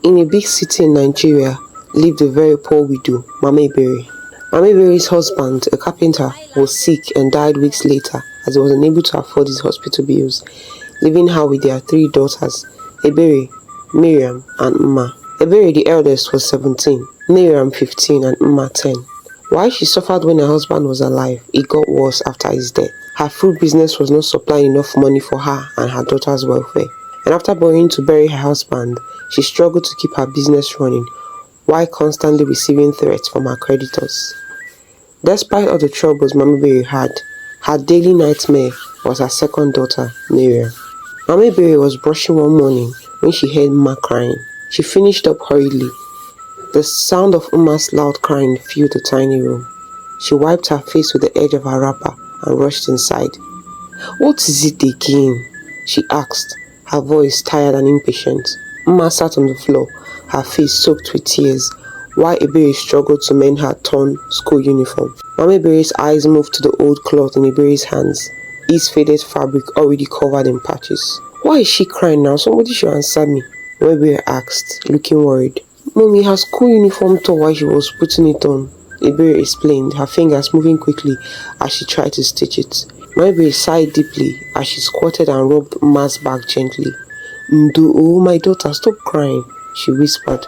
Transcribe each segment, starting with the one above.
In a big city in Nigeria lived a very poor widow, Mama Ebere. Mama Ebere's husband, a carpenter, was sick and died weeks later as he was unable to afford his hospital bills, leaving her with their 3 daughters, Ebere, Miriam, and Mma. Ebere, the eldest, was 17, Miriam 15, and Mma 10. While she suffered when her husband was alive, it got worse after his death. Her fruit business was not supplying enough money for her and her daughter's welfare. And after borrowing to bury her husband, she struggled to keep her business running while constantly receiving threats from her creditors. Despite all the troubles Mama Ebere had, her daily nightmare was her second daughter, Miriam. Mama Ebere was brushing one morning when she heard Mma crying. She finished up hurriedly. The sound of Mma's loud crying filled the tiny room. She wiped her face with the edge of her wrapper and rushed inside. "What is it again?" she asked, her voice tired and impatient. Mma sat on the floor, her face soaked with tears, while Ebere struggled to mend her torn school uniform. Mama Ebere's eyes moved to the old cloth in Ebere's hands, its faded fabric already covered in patches. "Why is she crying now? Somebody should answer me," Mama Ebere asked, looking worried. "Mommy, her school uniform tore while she was putting it on," Ebere explained, her fingers moving quickly as she tried to stitch it. Mama Ebere sighed deeply as she squatted and rubbed Mma's back gently. "Ndo, oh my daughter, stop crying," she whispered.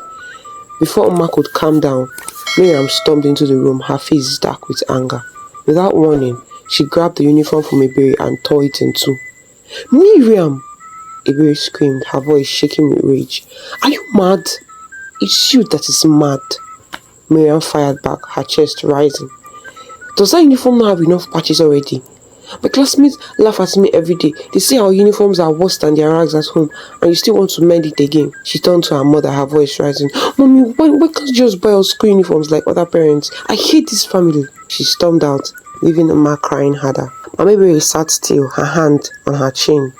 Before Mma could calm down, Miriam stormed into the room, her face dark with anger. Without warning, she grabbed the uniform from Ebere and tore it in two. "Miriam!" Ebere screamed, her voice shaking with rage. "Are you mad?" "It's you that is mad," Miriam fired back, her chest rising. "Does that uniform not have enough patches already? My classmates laugh at me every day. They say our uniforms are worse than their rags at home, and you still want to mend it again." She turned to her mother, her voice rising. "Mommy, why can't you just buy us school uniforms like other parents? I hate this family." She stormed out, leaving Mma crying harder. Mama Ebere sat still, her hand on her chin.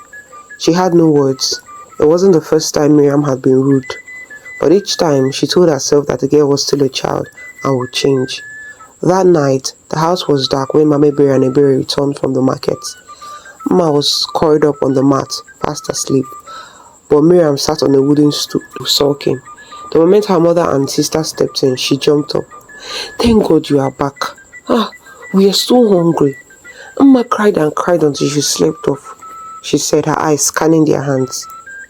She had no words. It wasn't the first time Miriam had been rude, but each time she told herself that the girl was still a child and would change. That night, the house was dark when Mama Ebere and Ebere returned from the market. Mma was curled up on the mat, fast asleep, but Miriam sat on a wooden stool, sulking. The moment her mother and sister stepped in, she jumped up. "Thank God you are back. We are so hungry." Mma cried and cried until she slept off, she said, her eyes scanning their hands.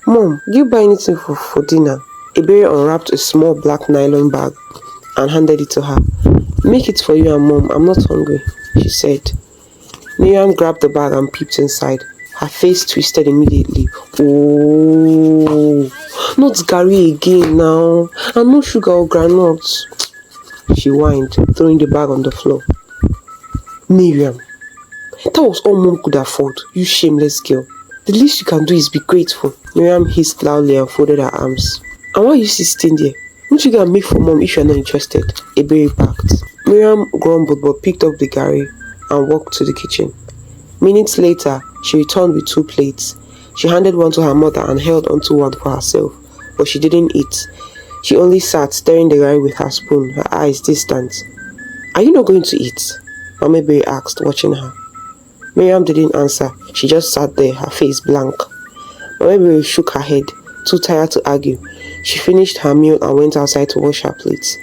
"Mom, did you buy anything for dinner?" Ebere unwrapped a small black nylon bag and handed it to her. "Make it for you and Mom, I'm not hungry," she said. Miriam grabbed the bag and peeped inside. Her face twisted immediately. "Oh, not Gary again now, and no sugar or granules," she whined, throwing the bag on the floor. "Miriam, that was all Mom could afford, you shameless girl. The least you can do is be grateful." Miriam hissed loudly and folded her arms. "And why are you still staying there? Won't you go and make for Mom if you are not interested?" Ebere barked. Miriam grumbled but picked up the gari and walked to the kitchen. Minutes later, she returned with 2 plates. She handed one to her mother and held onto one for herself, but she didn't eat. She only sat stirring the gari with her spoon, her eyes distant. "Are you not going to eat?" Mama Ebere asked, watching her. Miriam didn't answer. She just sat there, her face blank. Mama Ebere shook her head, too tired to argue. She finished her meal and went outside to wash her plates.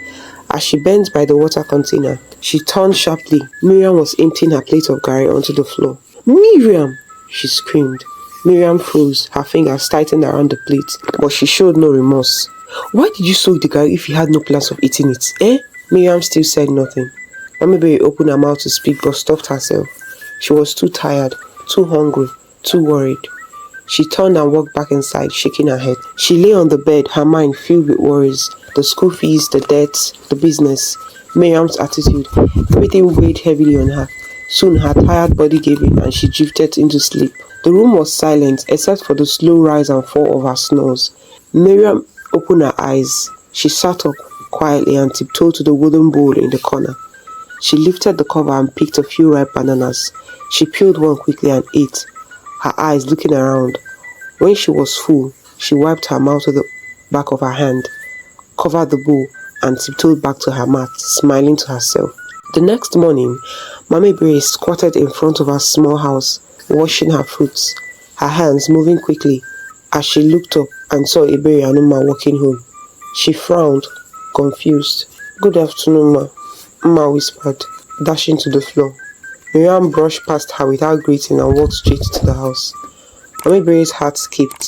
As she bent by the water container, she turned sharply. Miriam was emptying her plate of gari onto the floor. "Miriam!" she screamed. Miriam froze, her fingers tightened around the plate, but she showed no remorse. "Why did you soak the gari if you had no plans of eating it, eh?" Miriam still said nothing. Mama Ebere opened her mouth to speak but stopped herself. She was too tired, too hungry, too worried. She turned and walked back inside, shaking her head. She lay on the bed, her mind filled with worries. The school fees, the debts, the business, Miriam's attitude, everything weighed heavily on her. Soon her tired body gave in and she drifted into sleep. The room was silent except for the slow rise and fall of her snores. Miriam opened her eyes. She sat up quietly and tiptoed to the wooden bowl in the corner. She lifted the cover and picked a few ripe bananas. She peeled one quickly and ate, her eyes looking around. When she was full, she wiped her mouth with the back of her hand, covered the bowl, and tiptoed back to her mat, smiling to herself. The next morning, Mama Ebere squatted in front of her small house, washing her fruits, her hands moving quickly as she looked up and saw Ebere and Mma walking home. She frowned, confused. "Good afternoon, ma," Ma whispered, dashing to the floor. Miriam brushed past her without greeting and walked straight to the house. Mami Berry's heart skipped.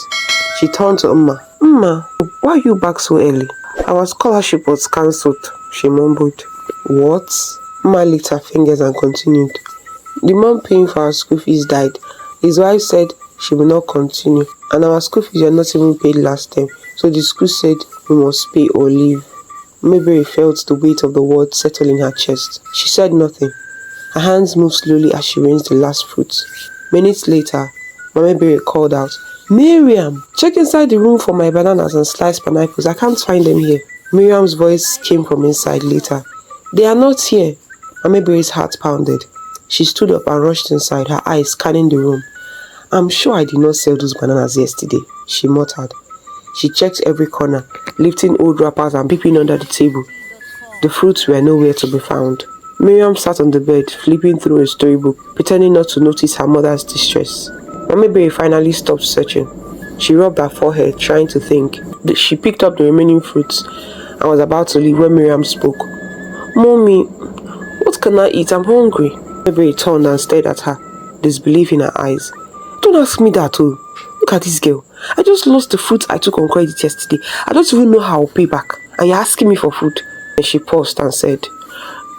She turned to Umma. "Umma, why are you back so early?" "Our scholarship was cancelled," she mumbled. "What?" Umma licked her fingers and continued. "The man paying for our school fees died. His wife said she will not continue, and our school fees were not even paid last time, so the school said we must pay or leave." Mary felt the weight of the word settle in her chest. She said nothing. Her hands moved slowly as she rinsed the last fruit. Minutes later, Mama Berry called out, "Miriam, check inside the room for my bananas and sliced pineapples. I can't find them here." Miriam's voice came from inside later. "They are not here." Mama Berry's heart pounded. She stood up and rushed inside, her eyes scanning the room. "I'm sure I did not sell those bananas yesterday," she muttered. She checked every corner, lifting old wrappers and peeping under the table. The fruits were nowhere to be found. Miriam sat on the bed, flipping through a storybook, pretending not to notice her mother's distress. Mama Berry finally stopped searching. She rubbed her forehead, trying to think. She picked up the remaining fruits and was about to leave when Miriam spoke. "Mommy, what can I eat? I'm hungry." Mama Berry turned and stared at her, disbelief in her eyes. "Don't ask me that, oh. Look at this girl. I just lost the fruit I took on credit yesterday. I don't even know how I'll pay back. And you're asking me for food." And she paused and said,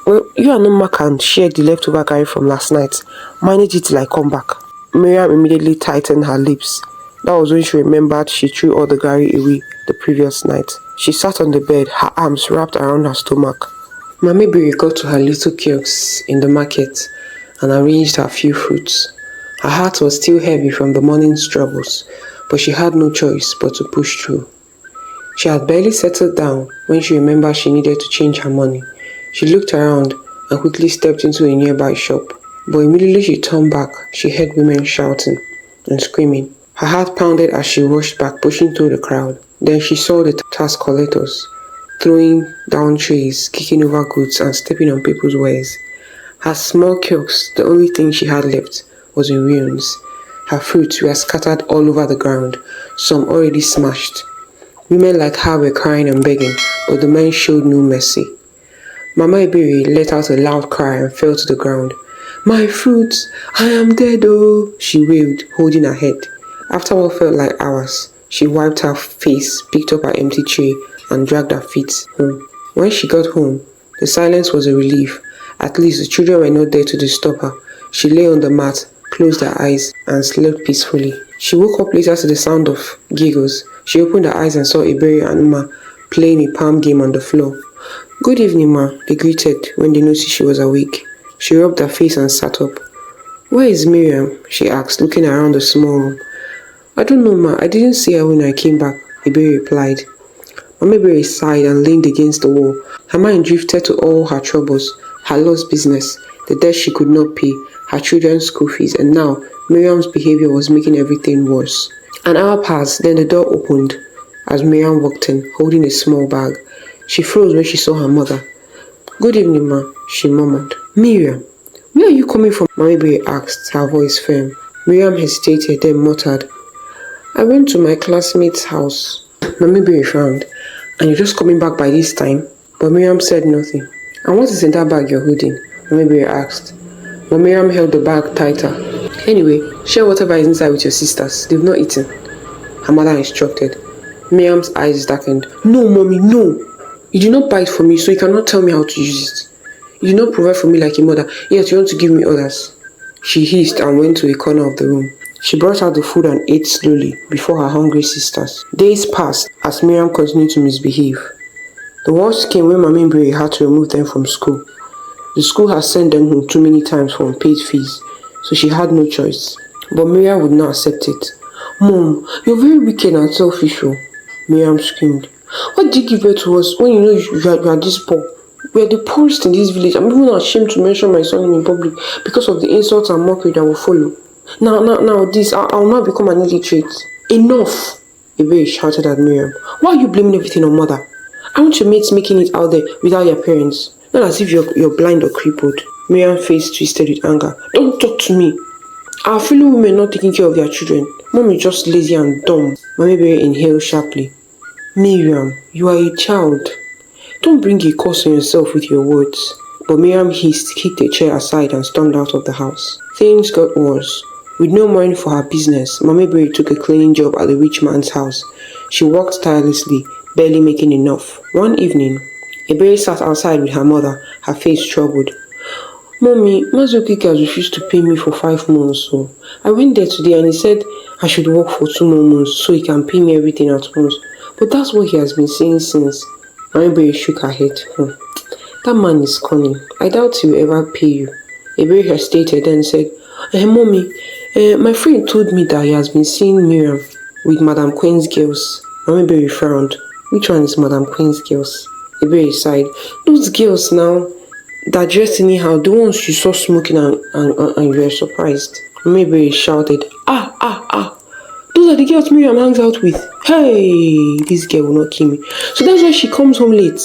"Well, you and Umma can share the leftover curry from last night. Manage it till I come back." Miriam immediately tightened her lips. That was when she remembered she threw all the curry away the previous night. She sat on the bed, her arms wrapped around her stomach. Mami Berry got to her little kiosk in the market and arranged her few fruits. Her heart was still heavy from the morning's troubles, but she had no choice but to push through. She had barely settled down when she remembered she needed to change her money. She looked around and quickly stepped into a nearby shop, but immediately she turned back, she heard women shouting and screaming. Her heart pounded as she rushed back, pushing through the crowd. Then she saw the tax collectors, throwing down trays, kicking over goods and stepping on people's wares. Her small kiosk, the only thing she had left, was in ruins. Her fruits were scattered all over the ground, some already smashed. Women like her were crying and begging, but the men showed no mercy. Mama Berry let out a loud cry and fell to the ground. "My fruits! I am dead, oh!" she wailed, holding her head. After what felt like hours, she wiped her face, picked up her empty tray, and dragged her feet home. When she got home, the silence was a relief. At least the children were not there to disturb her. She lay on the mat, closed her eyes, and slept peacefully. She woke up later to the sound of giggles. She opened her eyes and saw Berry and Umma playing a palm game on the floor. "Good evening, ma," they greeted when they noticed she was awake. She rubbed her face and sat up. "Where is Miriam?" she asked, looking around the small room. "I don't know, ma. I didn't see her when I came back," Berry replied. Mama Berry sighed and leaned against the wall. Her mind drifted to all her troubles, her lost business, the debt she could not pay, her children's school fees, and now Miriam's behavior was making everything worse. An hour passed, then the door opened as Miriam walked in, holding a small bag. She froze when she saw her mother. "Good evening, ma," she murmured. "Miriam, where are you coming from?" Mama Berry asked, her voice firm. Miriam hesitated, then muttered, "I went to my classmate's house." Mama Berry frowned. "And you're just coming back by this time?" But Miriam said nothing. "And what is in that bag you're holding?" Mama Berry asked. But Miriam held the bag tighter. "Anyway, share whatever is inside with your sisters. They've not eaten," her mother instructed. Miriam's eyes darkened. "No, mommy, no. You did not buy it for me, so you cannot tell me how to use it. You did not provide for me like a mother, yet you want to give me others." She hissed and went to a corner of the room. She brought out the food and ate slowly before her hungry sisters. Days passed as Miriam continued to misbehave. The worst came when Mama Berry had to remove them from school. The school had sent them home too many times for unpaid fees, so she had no choice. But Miriam would not accept it. "Mom, you're very wicked and selfish," Miriam screamed. "Why did you give birth to us when you know you are this poor? We are the poorest in this village. I'm even ashamed to mention my son in public because of the insults and mockery that will follow. Now, this, I'll not become an illiterate." "Enough!" Berry shouted at Miriam. "Why are you blaming everything on mother? Aren't your mates making it out there without your parents? Not as if you're blind or crippled." Miriam's face twisted with anger. "Don't talk to me. Our fellow women not taking care of their children. Mom is just lazy and dumb." Mama Berry inhaled sharply. Miriam, you are a child. Don't bring a curse on yourself with your words. But Miriam hissed, kicked a chair aside and stormed out of the house. Things got worse. With no money for her business, Mama Berry took a cleaning job at the rich man's house. She worked tirelessly, barely making enough. One evening, Ebere sat outside with her mother, her face troubled. Mommy, Mazokike has refused to pay me for 5 months. So I went there today and he said I should work for 2 more months so he can pay me everything at once. But that's what he has been saying since. Mama Berry shook her head. That man is cunning. I doubt he will ever pay you. Ebere hesitated and said, Mommy, my friend told me that he has been seeing Miriam with Madame Queen's girls. Mama Berry frowned. Which one is Madame Queen's girls? Ebere sighed. Those girls now that dressed anyhow, the ones you saw smoking and you were surprised. Mama Berry shouted, Those are the girls Miriam hangs out with. Hey, this girl will not kill me. So that's why she comes home late.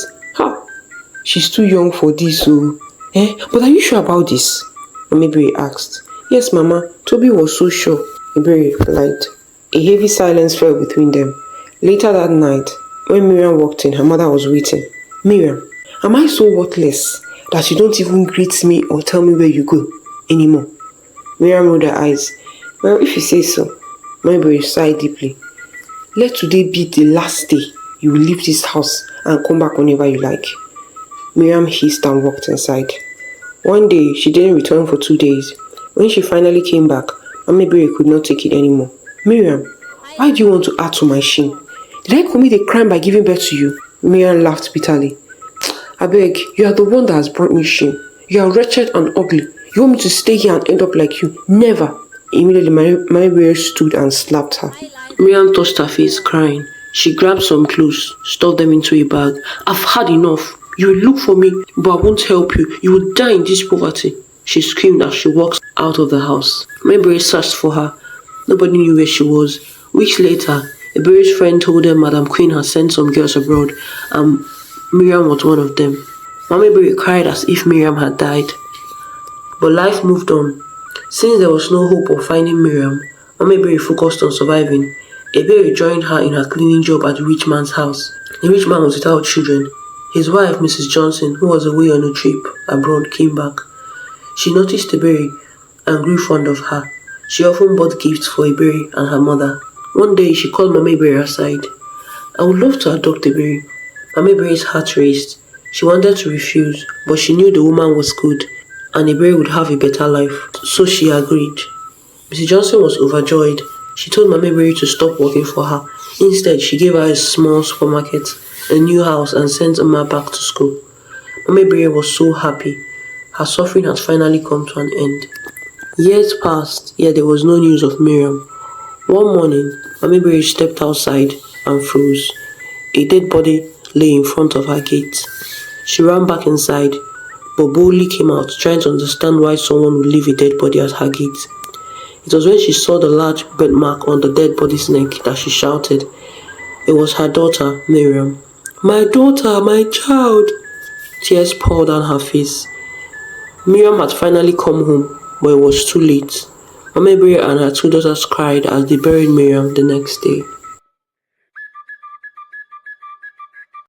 She's too young for this, so... But are you sure about this? Mama Berry asked. Yes, Mama. Toby was so sure. Berry replied. A heavy silence fell between them. Later that night, when Miriam walked in, her mother was waiting. Miriam, am I so worthless that you don't even greet me or tell me where you go anymore? Miriam rolled her eyes. Well, if you say so. Mama Berry sighed deeply. Let today be the last day you will leave this house and come back whenever you like. Miriam hissed and walked inside. One day, she didn't return for 2 days. When she finally came back, Mama Berry could not take it anymore. Miriam, why do you want to add to my shame? Did I commit a crime by giving birth to you? Miriam laughed bitterly. I beg, you are the one that has brought me shame. You are wretched and ugly. You want me to stay here and end up like you? Never. Immediately, Mama Berry stood and slapped her. Miriam touched her face, crying. She grabbed some clothes, stuffed them into a bag. I've had enough. You will look for me, but I won't help you. You will die in this poverty. She screamed as she walked out of the house. Mama Berry searched for her. Nobody knew where she was. Weeks later, Ebere's friend told them Madame Queen had sent some girls abroad, and Miriam was one of them. Mama Berry cried as if Miriam had died. But life moved on. Since there was no hope of finding Miriam, Mama Berry focused on surviving. Ebere joined her in her cleaning job at the rich man's house. The rich man was without children. His wife, Mrs. Johnson, who was away on a trip abroad, came back. She noticed Ebere and grew fond of her. She often bought gifts for Ebere and her mother. One day, she called Mama Ebere aside. I would love to adopt Ebere. Mama Ebere's heart raced. She wanted to refuse, but she knew the woman was good and Ebere would have a better life, so she agreed. Mrs. Johnson was overjoyed. She told Mama Ebere to stop working for her. Instead, she gave her a small supermarket, a new house, and sent Emma back to school. Mama Ebere was so happy. Her suffering had finally come to an end. Years passed, yet there was no news of Miriam. One morning, Mama Ebere stepped outside and froze. A dead body lay in front of her gate. She ran back inside, but boldly came out, trying to understand why someone would leave a dead body at her gate. It was when she saw the large birthmark on the dead body's neck that she shouted. It was her daughter, Miriam. My daughter, my child! Tears poured down her face. Miriam had finally come home, but it was too late. Mama Ebere and her 2 daughters cried as they buried Miriam the next day.